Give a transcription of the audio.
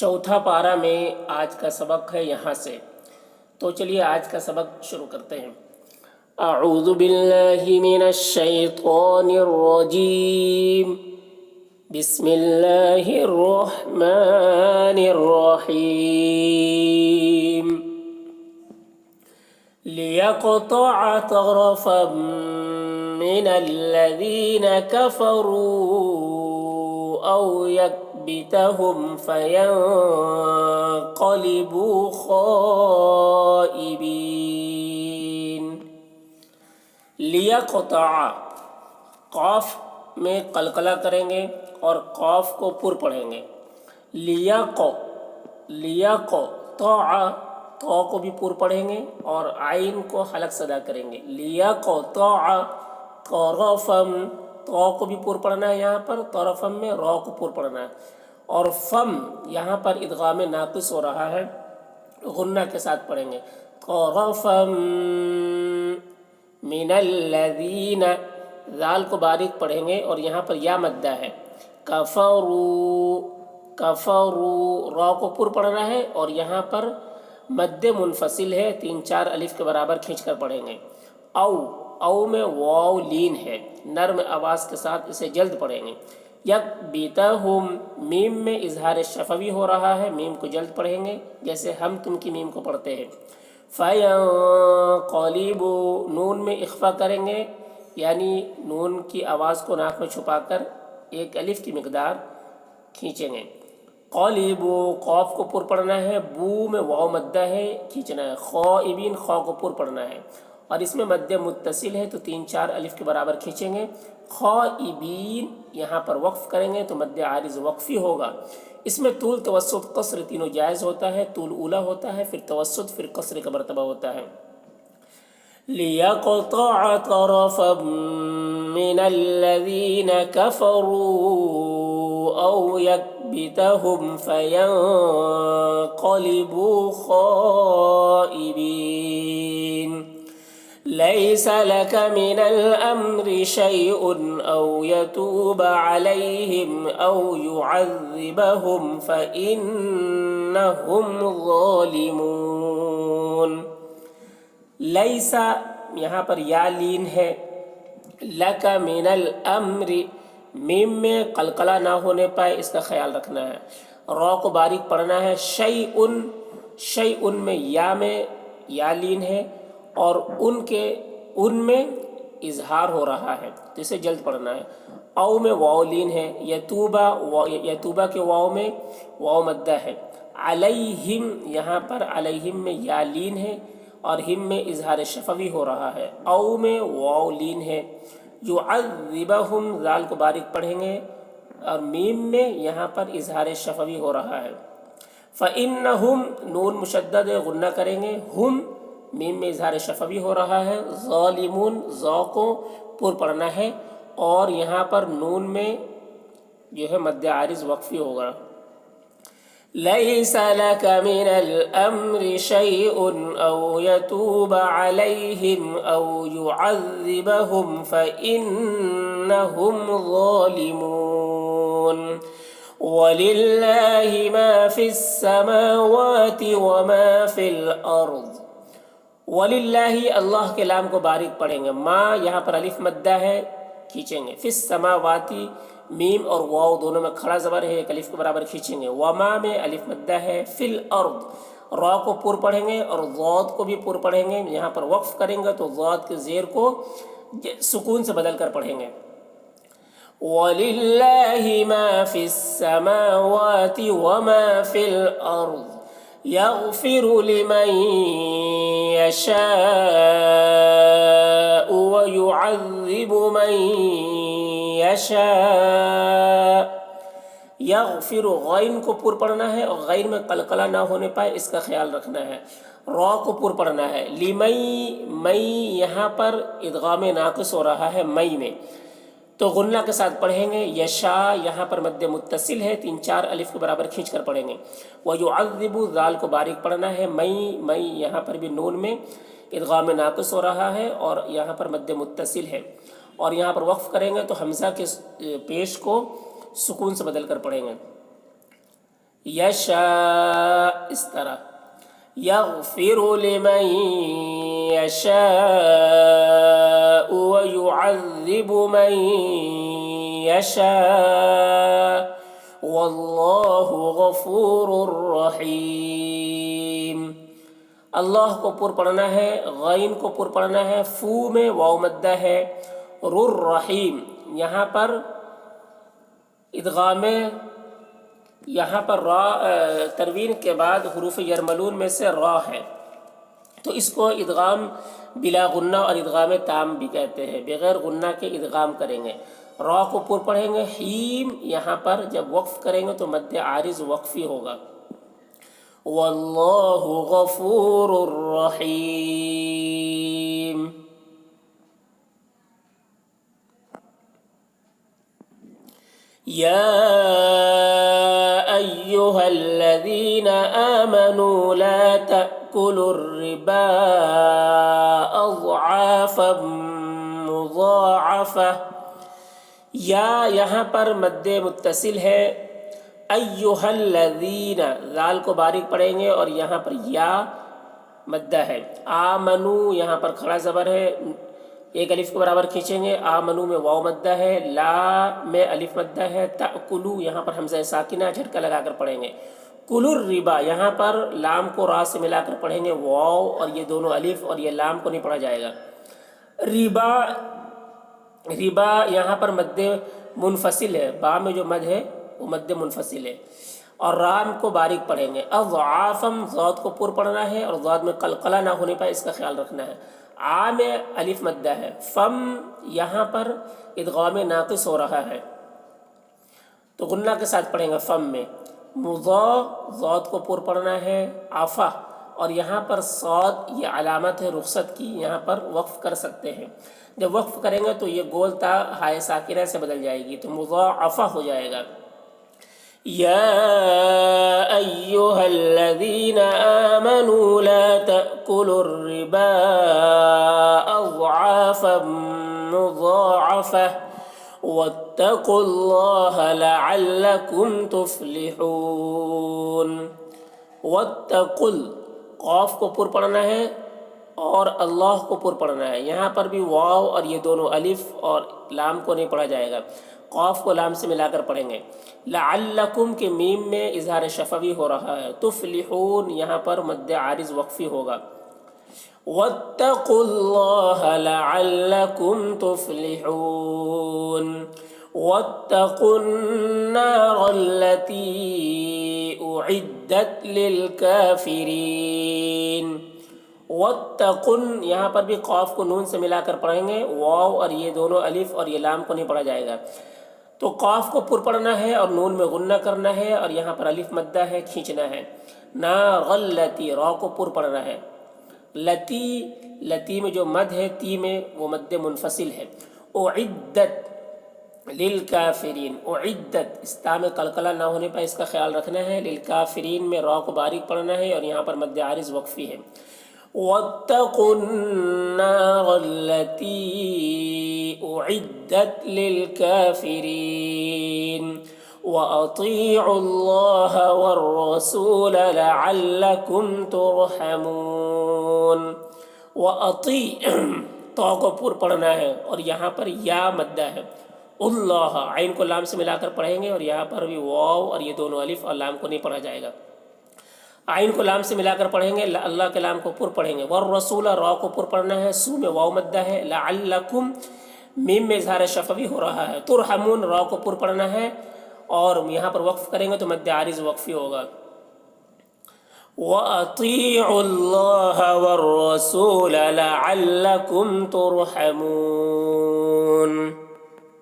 चौथा पारा में आज का सबक है यहाँ से। तो चलिए आज का सबक शुरू करते हैं। अऊज़ु बिल्लाहि मिनश शैतानिर रजीम, बिस्मिल्लाहिर रहमानिर रहीम। लियक़तअ तरफ़म मिनल्लज़ीना कफ़रू औ यकबितहुम फयंक़लिबू ख़ाइबीन। लियक़तअ, क़ाफ में क़लक़ला करेंगे और क़ाफ को पुर पढ़ेंगे। लियक़तअ, तो को भी पुर पढ़ेंगे और आइन को हलक सदा करेंगे। लियक़तअ तरफ़म, तो को भी पुर पढ़ना है, यहाँ पर तरफ़म में रॉ को पुर पढ़ना है। और फम यहाँ पर इदगाम नाक़िस हो रहा है, गुन्ना के साथ पढ़ेंगे। तरफ़म मिनल्लज़ीना, ज़ाल को बारीक पढ़ेंगे और यहाँ पर या मद्दा है। कफ़रू, रॉ को पुर पढ़ना है और यहाँ पर मद्दे मुनफसिल है, 3-4 अलिफ के बराबर खींच कर पढ़ेंगे। औ में वाव लीन है, नर्म आवाज़ के साथ इसे जल्द पढ़ेंगे। यकबितहुम, मीम में इजहार शफवी हो रहा है, मीम को जल्द पढ़ेंगे जैसे हम तुम की मीम को पढ़ते हैं। फयंक़लिबू, नून में इख्फा करेंगे, यानी नून की आवाज़ को नाक में छुपाकर 1 अलिफ की मिकदार खींचेंगे। क़लिबू, क़ाफ को पुर पढ़ना है, बू में वाव मद्दा है, खींचना है। ख़ाइबीन, ख़ा को पुर पढ़ना है और इसमें मद्दे मुत्तसिल है तो 3-4 अलिफ के बराबर खींचेंगे। ख़ाइबीन, यहाँ पर वक्फ़ करेंगे तो मद्दे आरिज़ वक्फ़ी होगा। इसमें तूल, तवस्सुत, क़स्र तीनों जायज़ होता है। तूल ऊला होता है, फिर तवस्सुत, फिर क़स्र का मर्तबा होता है। लियक़तअ तरफ़म मिनल्लज़ीना कफ़रू औ यकबितहुम फयंक़लिबू ख़ाइबीन। लैस लक मिनल अम्रि शैउन औ यतूब अलैहिम औ युअज़्ज़िबहुम फ़इन्नहुम ज़ालिमून। लैसा, यहाँ पर या लीन है। लक मिनल अम्रि, मीम में क़लक़ला ना होने पाए इसका ख्याल रखना है। रॉ को बारीक पढ़ना है। शैउन में या लीन है और उनमें इजहार हो रहा है तो इसे जल्द पढ़ना है। औ में वाव लीन है। यतूबा के वाव में वाव मद्दा है। अलैहिम, यहाँ पर अलैहिम में या लीन है और हिम में इजहार शफवी हो रहा है। औ में वाव लीन है। युअज़्ज़िबहुम, ज़ाल को बारीक पढ़ेंगे और मीम में यहाँ पर इजहार शफवी हो रहा है। फ़इन्नहुम, नून मुशद्दद गुन्ना करेंगे। हुम, मीम में इजहार शफवी हो रहा है। ज़ालिमून, ज़ा को पुर पढ़ना है और यहाँ पर नून में जो है मद्दे आरिज़ वक्फ़ी होगा। लैस लक मिनल अम्रि शैउन औ यतूब अलैहिम औ युअज़्ज़िबहुम फ़इन्नहुम ज़ालिमून। वलिल्लाहि मा फ़िस्समावाति व मा फ़िल अर्ज़। वलिल्लाहि, अल्लाह के लाम को बारीक पढ़ेंगे। माँ, यहाँ पर अलिफ मद्दा है, खींचेंगे। फ़िस्समावाति, मीम और वाव दोनों में खड़ा ज़बर है, 1 अलिफ के बराबर खींचेंगे। वमा में अलिफ मद्दा है। फ़िल अर्ज़, रॉ को पुर पढ़ेंगे और ज़ाद को भी पुर पढ़ेंगे। यहाँ पर वक्फ़ करेंगे तो ज़ाद के ज़ेर को सुकून से बदल कर पढ़ेंगे। वलिल्लाहि मा फ़िस्समावाति व मा फ़िल अर्ज़ यग़फ़िरु लिमन यशाअ व युअज़्ज़िबु मन यशाअ। यग़फ़िरु, गैन को पुर पढ़ना है और गैन में क़लक़ला ना होने पाए इसका ख्याल रखना है। रॉ को पुर पढ़ना है। लिमई, मई, यहाँ पर इदगाम नाक़िस हो रहा है मई में तो गुन्ना के साथ पढ़ेंगे। यशा, यहाँ पर मद्दे मुत्तसिल है, 3-4 अलिफ के बराबर खींच कर पढ़ेंगे। व युअज़्ज़िबु, ज़ाल को बारीक पढ़ना है। मई, यहाँ पर भी नून में इदगाम नाक़िस हो रहा है और यहाँ पर मद्दे मुत्तसिल है और यहाँ पर वक्फ़ करेंगे तो हमज़ा के पेश को सुकून से बदल कर पढ़ेंगे। यशा, इस तरह। यग़फ़िरु लिमन यशा व युअज़्ज़िबु मन यशा वल्लाहु गफ़ूरुर रहीम। अल्लाह को पुर पढ़ना है, गैन को पुर पढ़ना है, फू में वाव मद्दा है, रुर रहीम। यहाँ पर इदगाम, यहाँ पर रा तनवीन के बाद हुरूफ यरमलून में से रा है, तो इसको इदगाम बिला गुन्ना और इदगाम ताम भी कहते हैं। बगैर गुन्ना के इदगाम करेंगे, रा को पुर पढ़ेंगे। हीम यहाँ पर जब वक्फ करेंगे तो मद्दे आरिज वक्फी होगा। वल्लाहु गफूरुर रहीम। या अय्युहल्लज़ीना आमनू ला तअकुलुर रिबा अज़आफ़न मुज़ाअफ़ा। या यहाँ पर मद्दे मुत्तसिल है। अय्युहल्लज़ीना, लाल को बारीक पढ़ेंगे और यहाँ पर या मद्दा है। आमनू यहाँ पर खड़ा ज़बर है, एक अलिफ के बराबर खींचेंगे। आमनू में वाव मद्दा है, ला में अलिफ मद्दा है। तअकुलू यहाँ पर हमज़ा साकिना झटका लगाकर पढ़ेंगे। कुलुर रिबा, यहाँ पर लाम को रा से मिलाकर पढ़ेंगे, वाव और ये दोनों अलिफ और ये लाम को नहीं पढ़ा जाएगा। रिबा, रिबा यहाँ पर मद्दे मुनफसिल है, बा में जो मद है वो मद्दे मुनफसिल है, और राम को बारीक पढ़ेंगे। अज़आफ़म, ज़ाद को पुर पढ़ना है और ज़ाद में कलकला ना होने पर इसका ख्याल रखना है। आ में अलिफ मद्दा है। फम यहाँ पर इदगाम नाक़िस हो रहा है तो गुन्ना के साथ पढ़ेंगे फम में। मुज़ा, ज़ाद को पुर पढ़ना है। आफ़ा, और यहाँ पर सौद ये अलामत है रुखसत की, यहाँ पर वक्फ़ कर सकते हैं। जब वक्फ़ करेंगे तो ये गोल ता हाय साकिना से बदल जाएगी, तो मुज़ाअफ़ा हो जाएगा। या अय्युहल्लज़ीना आमनू ला तअकुलुर रिबा अज़आफ़न मुज़ाअफ़ा वत्तक़ुल्लाह लअल्लकुम तुफ़्लिहून। वत्तक़ुल, क़ाफ़ को पुर पढ़ना है और अल्लाह को पुर पढ़ना है। यहाँ पर भी वाव और ये दोनों अलिफ और लाम को नहीं पढ़ा जाएगा, क़ाफ़ को लाम से मिलाकर पढ़ेंगे। लअल्लकुम के मीम में इज़हार शफ़वी हो रहा है। तुफ़्लिहून यहाँ पर मद्दे आरिज़ वक्फ़ी होगा। वत्तक़ुल्लाह लअल्लकुम तुफ़्लिहून। वत्तक़ुन्नारल्लती उइद्दत लिलकाफ़िरीन। वत्तक़ुन, यहाँ पर भी क़ाफ़ को नून से मिलाकर पढ़ेंगे, वाव और ये दोनों अलिफ और ये लाम को नहीं पढ़ा जाएगा। तो क़ाफ़ को पुर पढ़ना है और नून में गुन्ना करना है, और यहाँ पर अलिफ मद्दा है, खींचना है। नारल्लती, रा को पुर पढ़ना है। लती, लती में जो मद है ती में वो मद्दे मुनफसिल है। उइद्दत लिलकाफिरीन, उइद्दत, इस्ता में कलकला ना होने पर इसका ख्याल रखना है। लिलकाफिरीन में रा को बारीक पढ़ना है और यहाँ पर मद्दे आरिज़ वक्फ़ी है। वत्तक़ुन्नारल्लती उइद्दत लिलकाफिरीन वअतीउल्लाह वर्रसूल लअल्लकुम तुरहमून। वअती, तो को पुर पढ़ना है और यहाँ पर या मद्दा है। उल्लाह, आइन को लाम से मिलाकर पढ़ेंगे और यहाँ पर भी वाव और ये दोनों अलिफ और लाम को नहीं पढ़ा जाएगा। आइन को लाम से मिलाकर पढ़ेंगे, अल्लाह के लाम को पुर पढ़ेंगे। वर्रसूल, रा को पुर पढ़ना है, सू में वाव मद्दा है। लअल्लकुम, मीम में इज़हार शफ़वी हो रहा है। तुरहमून, रा को पुर पढ़ना है और यहाँ पर वक्फ़ करेंगे तो मद्दे आरिज़ वक्फ़ी होगा। वअतीउल्लाह वर्रसूल लअल्लकुम तुरहमून।